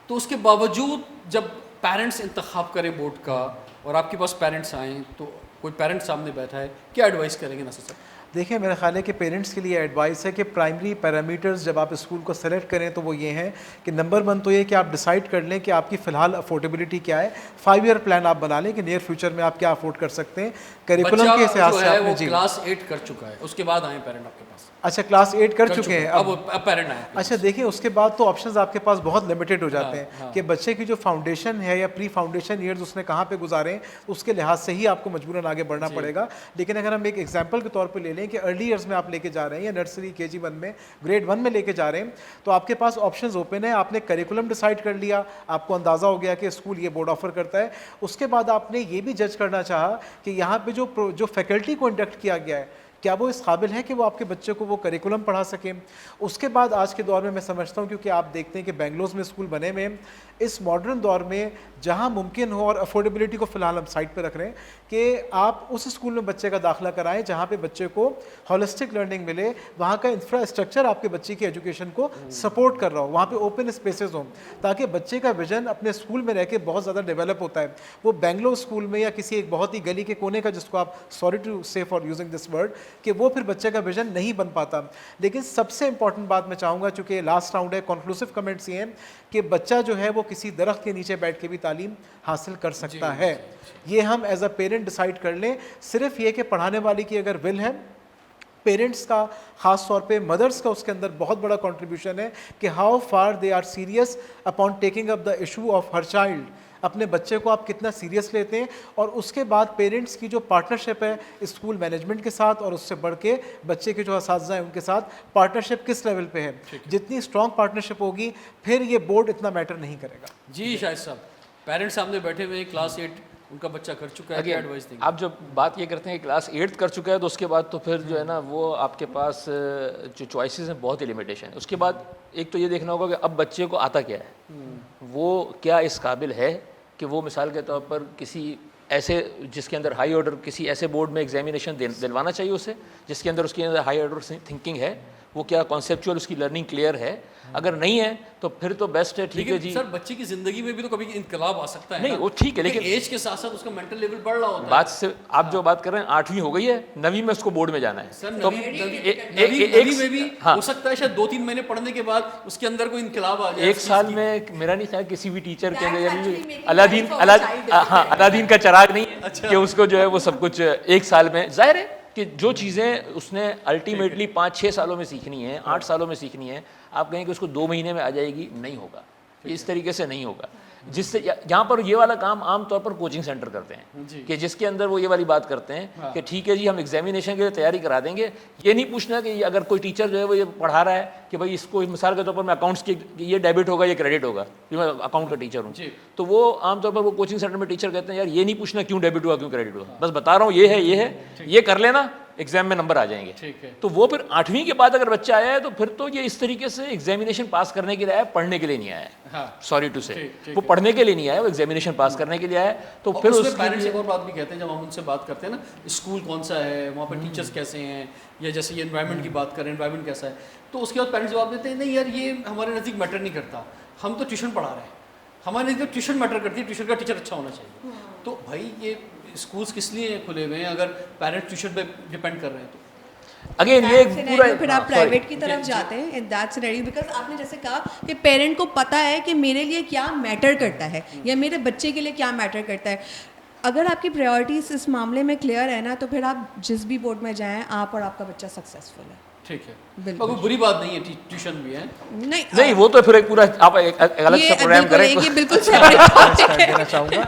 تو اس کے باوجود جب پیرنٹس انتخاب کریں بورڈ کا اور آپ کے پاس پیرنٹس آئیں تو کوئی پیرنٹ سامنے بیٹھا ہے، کیا ایڈوائس کریں گے ناصر صاحب؟ دیکھیں میرا خیال ہے کہ پیرنٹس کے لیے ایڈوائس ہے کہ پرائمری پیرامیٹرز جب آپ اسکول کو سلیکٹ کریں تو وہ یہ ہیں کہ نمبر 1 تو یہ کہ آپ ڈیسائیڈ کر لیں کہ آپ کی فی الحال افورڈیبلٹی کیا ہے. 5 ایئر پلان آپ بنا لیں کہ نیئر فیوچر میں آپ کیا افورڈ کر سکتے ہیں. کریکولم کے حساب سے آپ نے جی کلاس 8 کر چکا ہے، اس کے بعد آئیں پیرنٹ آپ کے پاس. اچھا کلاس 8 کر چکے ہیں اب پیرنٹ آئے. اچھا دیکھیں اس کے بعد تو آپشنز آپ کے پاس بہت لمیٹڈ ہو جاتے ہیں کہ بچے کی جو فاؤنڈیشن ہے یا پری فاؤنڈیشن ایئرز اس نے کہاں پہ گزارے ہیں اس کے لحاظ سے ہی آپ کو مجبوراً آگے بڑھنا پڑے گا. لیکن اگر ہم ایک ایگزامپل کے طور پہ لے لیں کہ ارلی ایئرز میں آپ لے کے جا رہے ہیں یا نرسری KG 1 میں گریڈ 1 میں لے کے جا رہے ہیں تو آپ کے پاس آپشنز اوپن ہیں. آپ نے کریکولم ڈیسائیڈ کر لیا، آپ کو اندازہ ہو گیا کہ اسکول یہ بورڈ آفر کرتا ہے. اس کے بعد آپ نے یہ بھی جج کرنا چاہا کہ یہاں پہ جو فیکلٹی کو انڈکٹ کیا گیا ہے کیا وہ اس قابل ہے کہ وہ آپ کے بچے کو وہ کریکولم پڑھا سکیں. اس کے بعد آج کے دور میں سمجھتا ہوں کیونکہ آپ دیکھتے ہیں کہ بنگلورز میں اسکول بنے ہوئے ہیں، اس ماڈرن دور میں جہاں ممکن ہو اور افورڈیبلٹی کو فی الحال ہم سائڈ پہ رکھ رہے ہیں کہ آپ اس اسکول میں بچے کا داخلہ کرائیں جہاں پہ بچے کو ہولسٹک لرننگ ملے، وہاں کا انفراسٹرکچر آپ کے بچے کی ایجوکیشن کو سپورٹ کر رہا ہو، وہاں پہ اوپن اسپیسز ہوں تاکہ بچے کا ویژن اپنے اسکول میں رہ کے بہت زیادہ ڈیولپ ہوتا ہے. وہ بنگلور اسکول میں یا کسی ایک بہت ہی گلی کے کونے کا جس کو آپ سوری ٹو سے فار یوزنگ دس ورڈ کہ وہ پھر بچے کا ویژن نہیں بن پاتا. لیکن سب سے امپورٹنٹ بات میں چاہوں گا چونکہ لاسٹ راؤنڈ ہے، کنکلوسیو کمنٹس یہ ہیں کہ بچہ جو ہے وہ کسی درخت کے نیچے بیٹھ کے بھی تعلیم حاصل کر سکتا ہے. یہ ہم ایز اے پیرنٹ ڈیسائیڈ کر لیں. صرف یہ کہ پڑھانے والی کی اگر ول ہے، پیرنٹس کا خاص طور پہ مدرس کا اس کے اندر بہت بڑا کنٹریبیوشن ہے کہ how far they are serious upon taking up the issue of her child. اپنے بچے کو آپ کتنا سیریس لیتے ہیں، اور اس کے بعد پیرنٹس کی جو پارٹنرشپ ہے اسکول مینجمنٹ کے ساتھ اور اس سے بڑھ کے بچے کے جو اساتذہ ہیں ان کے ساتھ پارٹنرشپ کس لیول پہ ہے. جتنی اسٹرانگ پارٹنرشپ ہوگی پھر یہ بورڈ اتنا میٹر نہیں کرے گا. جی شاہد صاحب، پیرنٹس سامنے بیٹھے ہوئے ہیں، کلاس 8 ان کا بچہ کر چکا ہے، کیا ایڈوائس دیں گے؟ آپ جب بات یہ کرتے ہیں کہ کلاس 8 کر چکا ہے تو اس کے بعد تو پھر جو ہے نا وہ آپ کے پاس جو چوائسیز ہیں بہت ہی لمیٹیشن ہے. اس کے بعد ایک تو یہ دیکھنا ہوگا کہ اب بچے کو آتا کیا ہے، وہ کیا اس قابل ہے کہ وہ مثال کے طور پر کسی ایسے جس کے اندر ہائی آرڈر کسی ایسے بورڈ میں ایگزامینیشن دلوانا چاہیے اسے جس کے اندر اس کے اندر ہائی آرڈر تھنکنگ ہے، وہ کیا کانسیپچول اس کی لرننگ کلیئر ہے. اگر نہیں ہے تو پھر تو بیسٹ ہے ٹھیک ہے جی. سر بچے کی زندگی میں بھی تو کبھی انقلاب آ سکتا ہے. نہیں وہ ٹھیک ہے، لیکن ایج کے ساتھ ساتھ اس کا مینٹل لیول بڑھ رہا ہوتا ہے. بات سے آپ جو بات کر رہے ہیں 8ویں ہو گئی ہے، 9ویں میں اس کو بورڈ میں جانا ہے. سر تو نویں میں بھی ہو سکتا ہے شاید 2-3 مہینے پڑھنے کے بعد اس کے اندر کوئی انقلاب آ جائے. ایک سال میں میرا نہیں خیال کسی بھی ٹیچر کے اندر الادین کا چراغ نہیں ہے کہ اس کو جو ہے وہ سب کچھ ایک سال میں. ظاہر ہے کہ جو چیزیں اس نے الٹیمیٹلی 5-6 سالوں میں سیکھنی ہیں، 8 سالوں میں سیکھنی ہیں، آپ کہیں کہ اس کو 2 مہینے میں آ جائے گی، نہیں ہوگا. اس طریقے سے نہیں ہوگا. جس سے یہاں پر یہ والا کام عام طور پر کوچنگ سینٹر کرتے ہیں کہ جس کے اندر وہ یہ والی بات کرتے ہیں کہ ٹھیک ہے جی ہم ایگزامینیشن کے لیے تیاری کرا دیں گے. یہ نہیں پوچھنا کہ اگر کوئی ٹیچر جو ہے وہ یہ پڑھا رہا ہے کہ بھائی اس کو مثال کے طور پر میں اکاؤنٹس کی یہ ڈیبٹ ہوگا یہ کریڈٹ ہوگا، میں اکاؤنٹ کا ٹیچر ہوں، تو وہ عام طور پر وہ کوچنگ سینٹر میں ٹیچر کہتے ہیں یار یہ نہیں پوچھنا کیوں ڈیبٹ ہوا کیوں کریڈٹ ہوا، بس بتا رہا ہوں یہ ہے یہ کر لینا، ایگزام میں نمبر آ جائیں گے. تو وہ پھر 8ویں کے بعد اگر بچہ آیا ہے تو پھر تو یہ اس طریقے سے ایگزامینیشن پاس کرنے کے لیے آیا، پڑھنے کے لیے نہیں آیا ہے. سوری ٹو سے وہ پڑھنے کے لیے نہیں آیا، وہ ایگزامینیشن پاس کرنے کے لیے آیا. تو پھر اس پیرنٹس ایک اور بات بھی کہتے ہیں جب ہم ان سے بات کرتے ہیں نا اسکول کون سا ہے، وہاں پر ٹیچرس کیسے ہیں، یا جیسے یہ انوائرمنٹ کی بات کریں انوائرمنٹ کیسا ہے، تو اس کے بعد پیرنٹس جواب دیتے ہیں نہیں یار یہ ہمارے نزدیک میٹر نہیں کرتا، ہم تو ٹیوشن پڑھا رہے ہیں، ہمارے نزدیک ٹیوشن میٹر کرتی ہے، ٹیوشن کا ٹیچر اچھا ہونا چاہیے. تو بھائی یہ اسکولس کس لیے کھلے ہوئے ہیں اگر پیرنٹس ٹیوشن پہ ڈپینڈ کر رہے ہیں؟ تو اگین یہ پورا پھر آپ پرائیویٹ کی طرف جاتے ہیں ان دیٹ سینیریو بیکاز آپ نے جیسے کہا کہ پیرنٹ کو پتہ ہے کہ میرے لیے کیا میٹر کرتا ہے یا میرے بچے کے لیے کیا میٹر کرتا ہے. اگر آپ کی پریورٹیز اس معاملے میں کلیئر ہے نا تو پھر آپ جس بھی بورڈ میں جائیں آپ اور آپ کا بچہ سکسیزفل ہے. ٹھیک ہے, کوئی بری بات نہیں ہے, ٹیوشن بھی ہے. نہیں وہ تو پھر ایک پورا آپ ایک الگ سے پروگرام کریں. یہ بالکل سیپریٹ دینا چاہوں گا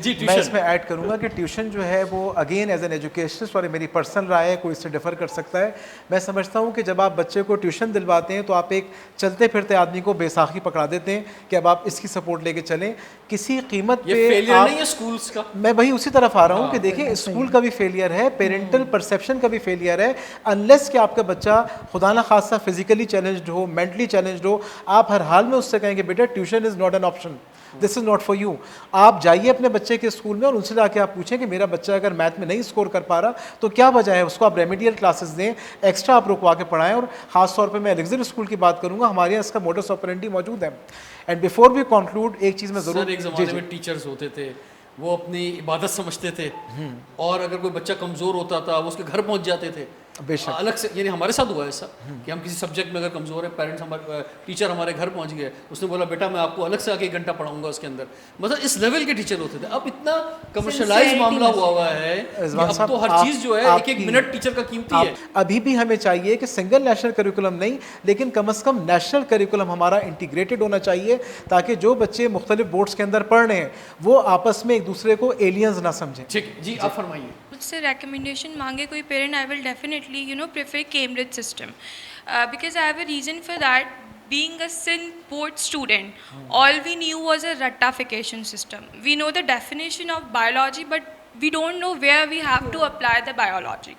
جی میں اس میں ایڈ کروں گا کہ ٹیوشن جو ہے وہ اگین ایز این ایجوکیشنسٹ, اور میری پرسنل رائے ہے, کوئی اس سے ڈفر کر سکتا ہے, میں سمجھتا ہوں کہ جب آپ بچے کو ٹیوشن دلواتے ہیں تو آپ ایک چلتے پھرتے آدمی کو بیساکھی پکڑا دیتے ہیں کہ اب آپ اس کی سپورٹ لے کے چلیں کسی قیمت پہ. اسکولس کا میں وہی اسی طرف آ رہا ہوں کہ دیکھیں اسکول کا بھی فیلئر ہے, پیرنٹل پرسیپشن کا بھی فیلئر ہے. انلیس کہ آپ کا بچہ خدا نہ خاصہ فزیکلی چیلنجڈ ہو, مینٹلی چیلنجڈ ہو, آپ ہر حال میں اس سے کہیں گے بیٹا tuition is not an option, this is not for you. آپ جائیے اپنے بچے کے اسکول میں اور ان سے جا کے آپ پوچھیں کہ میرا بچہ اگر میتھ میں نہیں اسکور کر پا رہا تو کیا وجہ ہے, اس کو آپ ریمیڈیل کلاسز دیں, ایکسٹرا آپ رکوا کے پڑھائیں. اور خاص طور پہ میں الیگزر اسکول کی بات کروں گا, ہمارے یہاں اس کا موڈس آپرینڈی موجود ہے. اینڈ بیفور وی کنکلوڈ ایک چیز میں ضرور, ایک زمانے میں ٹیچرز ہوتے تھے وہ اپنی عبادت سمجھتے تھے, اور اگر کوئی بچہ کمزور ہوتا تھا وہ اس کے گھر پہنچ جاتے تھے بے شک الگ سے. یعنی ہمارے ساتھ ہوا ہے ایسا کہ ہم کسی سبجیکٹ میں اگر کمزور ہیں, پیرنٹس ہمارے ٹیچر ہمارے گھر پہنچ گئے, اس نے بولا بیٹا میں آپ کو الگ سے آ کے 1 گھنٹہ پڑھاؤں گا اس کے اندر. مطلب اس لیول کے ٹیچر ہوتے تھے. اب اتنا کمرشلائز معاملہ ہوا ہے کہ اب تو ہر چیز جو ہے ایک منٹ ٹیچر کا قیمتی ہے. ابھی بھی ہمیں چاہیے کہ سنگل نیشنل کریکولم نہیں لیکن کم از کم نیشنل کریکولم ہمارا انٹیگریٹڈ ہونا چاہیے, تاکہ جو بچے مختلف بورڈس کے اندر پڑھ رہے ہیں وہ آپس میں ایک دوسرے کو ایلینز نہ سمجھیں. ٹھیک, جی آپ فرمائیے. مجھ سے ریکمنڈیشن مانگے کوئی parent, I will definitely prefer Cambridge system because I have a reason for that. Being a SIN board student, all we knew was a ratification system. We know the definition of biology, but we don't know where we have to apply the biology.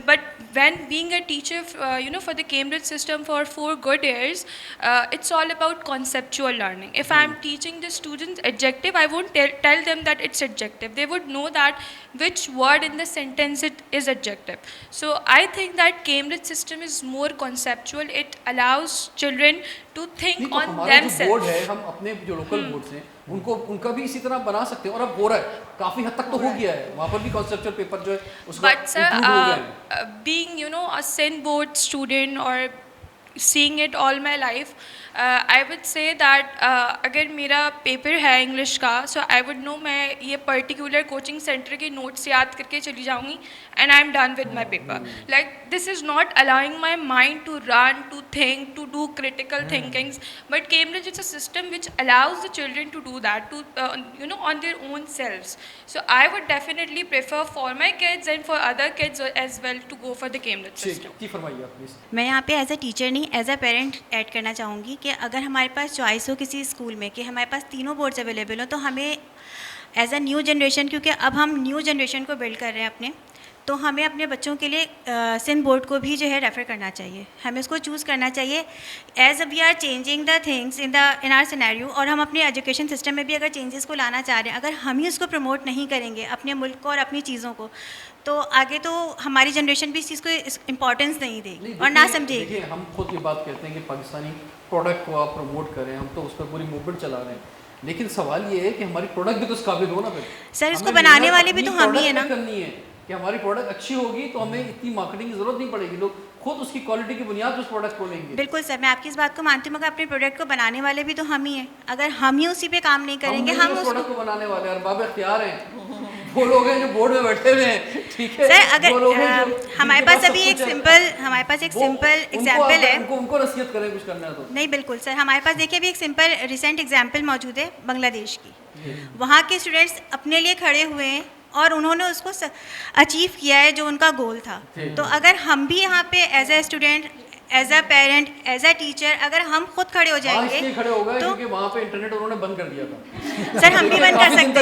But when being a teacher, for the Cambridge system for 4 good years, it's all about conceptual learning. If I'm teaching the students adjective, I won't tell them that it's adjective. They would know that which word in the sentence it is adjective. So I think that Cambridge system is more conceptual. It allows children to think on themselves. Board ہے, ہم اپنے جو local boards ہیں ان کا بھی اسی طرح بنا سکتے ہیں, اور اب ہو رہا ہے, کافی حد تک تو ہو گیا ہے, وہاں پر بھی کانسیپچل پیپر جو ہے اس کا انکلوڈ ہو گیا ہے. Being a SIN board student or seeing it all my life, I would say that اگر میرا پیپر ہے انگلش کا, so I would know میں یہ پرٹیکولر کوچنگ سینٹر کے نوٹس یاد کر کے چلی جاؤں گی and I'm done with my paper. Like this is not allowing my mind to run, to think, to do critical thinkings. But Cambridge is a system which allows the children to do that, to on their own selves. So I would definitely prefer for my kids and for other kids as well to go for the Cambridge system. جی فرمائیے آپ please. میں یہاں پہ as a teacher نہیں as a parent add کرنا چاہوں گی کہ اگر ہمارے پاس چوائس ہو کسی اسکول میں کہ ہمارے پاس تینوں بورڈز اویلیبل ہوں, تو ہمیں ایز اے نیو جنریشن, کیونکہ اب ہم نیو جنریشن کو بلڈ کر رہے ہیں اپنے, تو ہمیں اپنے بچوں کے لیے سن بورڈ کو بھی جو ہے ریفر کرنا چاہیے, ہمیں اس کو چوز کرنا چاہیے as we are changing the things in our scenario. اور ہم اپنے ایجوکیشن سسٹم میں بھی اگر چینجز کو لانا چاہ رہے ہیں, اگر ہم ہی اس کو پروموٹ نہیں کریں گے اپنے ملک کو اور اپنی چیزوں کو, تو آگے تو ہماری جنریشن بھی اس چیز کو امپورٹنس نہیں دے گی اور نہ سمجھے گی. ہم خود یہ بات کہتے ہیں کہ پاکستانی پروڈکٹ کو آپ پروموٹ کریں, ہم تو اس پر پوری موومنٹ چلا رہے ہیں, لیکن سوال یہ ہے کہ ہماری پروڈکٹ بھی تو اس قابل ہو نا. پھر سر اس کو بنانے والے بھی تو ہم ہی ہیں نا. کرنی ہے کہ ہماری پروڈکٹ اچھی ہوگی تو ہمیں اتنی مارکیٹنگ کی ضرورت نہیں پڑے گی, لوگ خود اس کی کوالٹی کی بنیاد پر اس پروڈکٹ کو لیں گے. بالکل سر, میں آپ کی اس بات کو مانتی ہوں, مگر اپنے پروڈکٹ کو بنانے والے بھی تو ہم ہی ہیں. اگر ہم ہی اسی پہ کام نہیں کریں گے, ہم اس پروڈکٹ کو بنانے والے ارباب اختیار ہیں, وہ لوگ ہیں جو بورڈ میں بیٹھے ہوئے ہیں. ٹھیک ہے سر, اگر ہمارے پاس ابھی ایک سمپل ایگزامپل ہے, ان کو نصیحت کریں کچھ کرنا ہے تو. نہیں بالکل سر, ہمارے پاس دیکھیے ابھی ایک سمپل ریسنٹ ایگزامپل موجود ہے بنگلہ دیش کی. وہاں کے اسٹوڈینٹس اپنے لیے کھڑے ہوئے ہیں اور انہوں نے اس کو اچیو کیا ہے جو ان کا گول تھا. تو اگر ہم بھی یہاں پہ as a student, as a parent, as a teacher, اگر ہم خود کھڑے ہو جائیں گے کھڑے ہو گئے کیونکہ وہاں پہ انٹرنیٹ انہوں نے بند کر دیا تھا. سر ہم بھی بند کر سکتے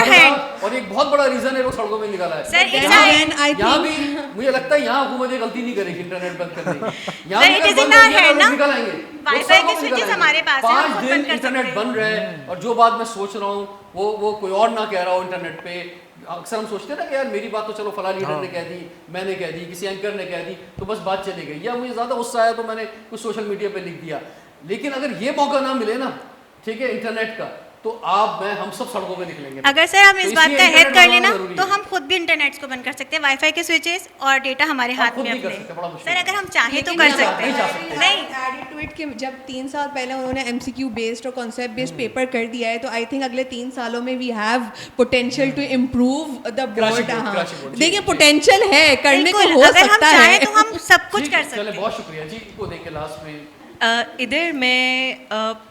ہیں, اور ایک بہت بڑا ریزن ہے لوگ سڑکوں میں نکالا ہے. سر یہاں بھی مجھے لگتا ہے یہاں حکومت یہ غلطی نہیں کرے گی انٹرنیٹ بند کرنے کی. یہاں نکالیں گے, وائی فائی کی سوئچز ہمارے پاس ہیں, 5 دن انٹرنیٹ بند رہے. اور جو بات میں سوچ رہا ہوں وہ کوئی اور نہ کہہ رہا ہو انٹرنیٹ پہ. اکثر ہم سوچتے ہیں نا کہ یار میری بات تو چلو فلاں لیڈر نے کہہ دی, میں نے کہہ دی, کسی اینکر نے کہہ دی, تو بس بات چلے گئی, یا مجھے زیادہ غصہ آیا تو میں نے کچھ سوشل میڈیا پہ لکھ دیا. لیکن اگر یہ موقع نہ ملے نا, ٹھیک ہے, انٹرنیٹ کا, تو آپ میں ہم سب سڑکوں پہ نکلیں گے. اگر سر ہم اس بات کا عہد کر لینا ضروری تو ہے. ہم خود بھی انٹرنیٹ کو بند کر سکتے ہیں, وائی فائی کے سوئچز اور ڈیٹا ہمارے ہاتھ خود میں بھی کر اپنے. سکتے ہیں, بڑا مشکل سر ہے. اگر ہم چاہیں تو لیکن کر نہیں سکتے جا ہیں. سکتے. نہیں, ایڈ ٹو اٹ کہ جب 3 سال پہلے انہوں نے MCQ بیسڈ اور کانسیپٹ بیسڈ پیپر کر دیا ہے, تو آئی تھنک اگلے 3 سالوں میں we have potential to improve the board. دیکھیے پوٹینشیل ہے, کرنے کو ہو اگر ہم سکتا چاہیں ہے. تو ہم سب کچھ کر سکتے چلے, ہیں. بہت شکریہ جی. کو دیں گے لاسٹ میں. ادھر میں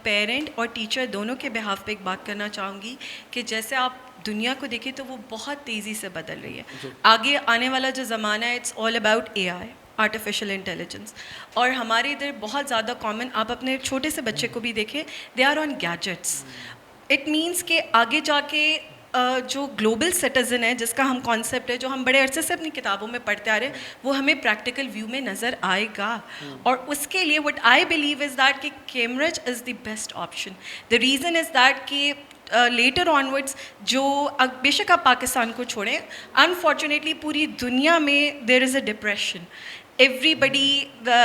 پیرنٹ اور ٹیچر دونوں کے بہاف پہ ایک بات کرنا چاہوں گی کہ جیسے آپ دنیا کو دیکھیں تو وہ بہت تیزی سے بدل رہی ہے. آگے آنے والا جو زمانہ ہے it's all about AI, artificial intelligence. اور ہمارے ادھر بہت زیادہ کامن, آپ اپنے چھوٹے سے بچے کو بھی دیکھیں, they are on gadgets. It means کہ آگے جا کے جو گلوبل سٹیزن ہے, جس کا ہم کانسیپٹ ہے, جو ہم بڑے عرصے سے اپنی کتابوں میں پڑھتے آ رہے ہیں, وہ ہمیں پریکٹیکل ویو میں نظر آئے گا. اور اس کے لیے what I believe is that کہ Cambridge is the best option. The reason is that کہ لیٹر آنورڈس جو بے شک آپ پاکستان کو چھوڑیں, انفارچونیٹلی پوری دنیا میں there is a depression. Everybody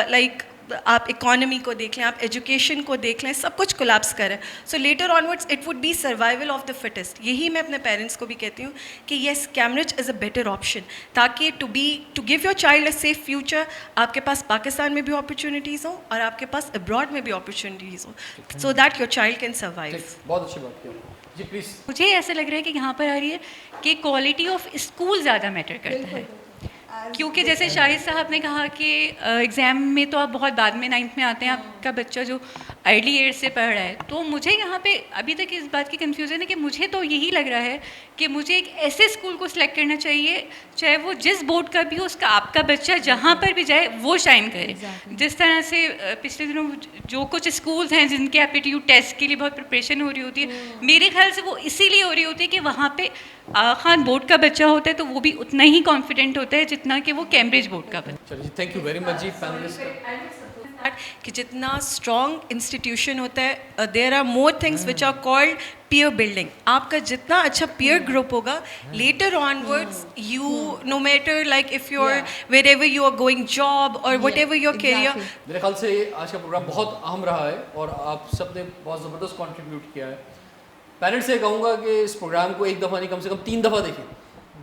like آپ اکانومی کو دیکھ لیں, آپ ایجوکیشن کو دیکھ لیں, سب کچھ کولیپس کرے. So later onwards it would be survival of the fittest. یہی میں اپنے پیرنٹس کو بھی کہتی ہوں کہ yes, Cambridge is a better option, تاکہ to give your child a safe future, آپ کے پاس پاکستان میں بھی اپرچونیٹیز ہوں اور آپ کے پاس ابراڈ میں بھی اپرچونیٹیز ہوں, so that your child can survive. بہت اچھی بات کی جی. پلیز. مجھے ایسا لگ رہا ہے کہ یہاں پر آ رہی ہے کہ کوالٹی آف اسکول زیادہ میٹر کرتا ہے, کیونکہ جیسے شاہد صاحب نے کہا کہ ایگزام میں تو آپ بہت بعد میں 9th میں آتے ہیں, آپ کا بچہ جو ارلی ایج سے پڑھ رہا ہے. تو مجھے یہاں پہ ابھی تک اس بات کی کنفیوژن ہے کہ مجھے تو یہی لگ رہا ہے کہ مجھے ایک ایسے اسکول کو سلیکٹ کرنا چاہیے, چاہے وہ جس بورڈ کا بھی ہو, اس کا آپ کا بچہ جہاں پر بھی جائے وہ شائن کرے. جس طرح سے پچھلے دنوں جو کچھ اسکولز ہیں جن کے ایپٹیوڈ ٹیسٹ کے لیے بہت پریپریشن ہو رہی ہوتی ہے, میرے خیال سے وہ اسی لیے ہو رہی ہوتی ہے کہ وہاں پہ خان بورڈ کا بچہ ہوتا ہے تو وہ بھی اتنا ہی کانفیڈنٹ ہوتا ہے جتنا کہ وہ کیمبرج بورڈ کا بچہ. چلیے, thank you very much ji. Families کہ جتنا اسٹرانگ انسٹیٹیوشن ہوتا ہے, there are more things which are called peer building. آپ کا جتنا اچھا پیئر گروپ ہوگا, later onwards you know matter like if you are wherever you are going job اور وٹ ایور یور کیریئر. میرے خیال سے آج کا پروگرام بہت اہم رہا ہے اور آپ سب نے بہت زبردست کنٹریبیوٹ کیا ہے. پیرنٹس سے کہوں گا کہ اس پروگرام کو ایک دفعہ نہیں, کم سے کم 3 دفعہ دیکھیں,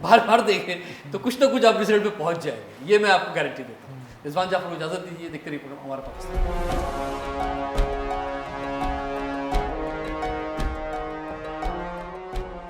بار بار دیکھیں, تو کچھ نہ کچھ آپ رزلٹ پہ پہنچ جائیں گے, یہ میں آپ کو گارنٹی دیتا ہوں. رضوان جعفر کو اجازت دیجیے, دیکھتے رہیے پروگرام ہمارا پاکستان.